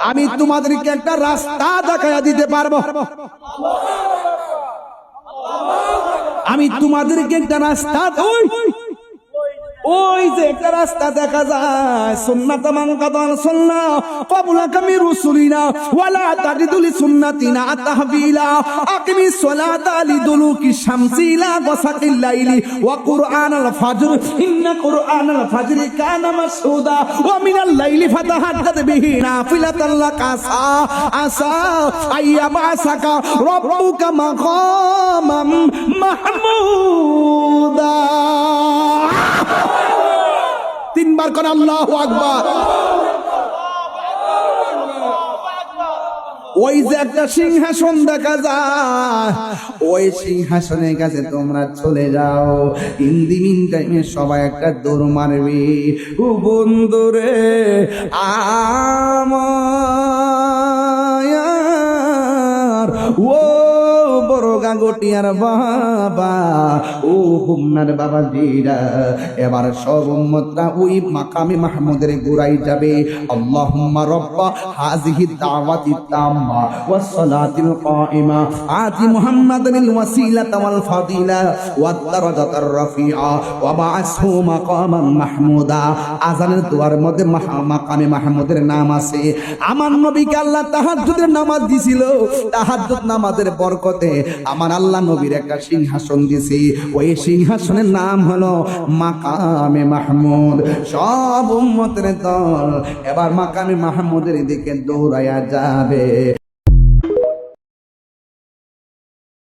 আমি তোমাদেরকে একটা রাস্তা দেখাইয়া দিতে পারবো। আমি তোমাদেরকে একটা রাস্তা, ওই যে একটা রাস্তা দেখা যায়, সুন্নাত মান কাদান সুন্নাহ ক্বাবলাকা মির রুসুলিনা ওয়ালা তাজিদুলি সুন্নাতিনা তাহবিলা আকিমিস সালাতা লিদুলুকি শামসি ইলা গাসাকিল লাইলি ওয়া কুরআনাল ফাজর ইন্না কুরআনাল ফাজরি কানা মাশহুদা ওয়া মিনাল লাইলি ফাতাহাজ্জাদ বিহি নাফিলাতাল লাকা আসা আইয়াবাসাকা রাব্বুকা মাকামাম মাহমুদা। তিনবার করে আল্লাহু আকবার। ওই যে একটা সিংহাসন দেখা যায়, ওই সিংহাসনের কাছে তোমরা চলে যাও। ইন দি মিন টাইমে সবাই একটা দৌড় মারবে। ও বন্ধুরে আমার ও বড় গাগটিয়ার বাবা, ও হুমনার বাবা জিরা, এবার সব উম্মতরা ওই মাকামে মাহমুদের গোড়ায় যাবে। আল্লাহুম্মা রাব্বা হাযিহি দাওয়াতি তাম্মা ওয়াস সালাতিল কাইমা আতি মুহাম্মাদানিল ওয়াসিলাতা ওয়াল ফাদিলা ওয়াদ দারাজাতার রাফিআ ওয়া বা'আসহু মাকামান মাহমুদা। আযানের দোয়ার মধ্যে মাকামে মাহমুদের নাম আছে। আমার নবীকে আল্লাহ তাহাজ্জুদের নামাজ দিছিল, তাহাজ্জুদ নামাজের বরকতে আমার আল্লাহ নবীর একটা সিংহাসন দিছি। ওই সিংহাসনের নাম হলো মাকামে মাহমুদ। সব উম্মতের দল এবার মাকামে মাহমুদের দিকে দৌড়াইয়া যাবে।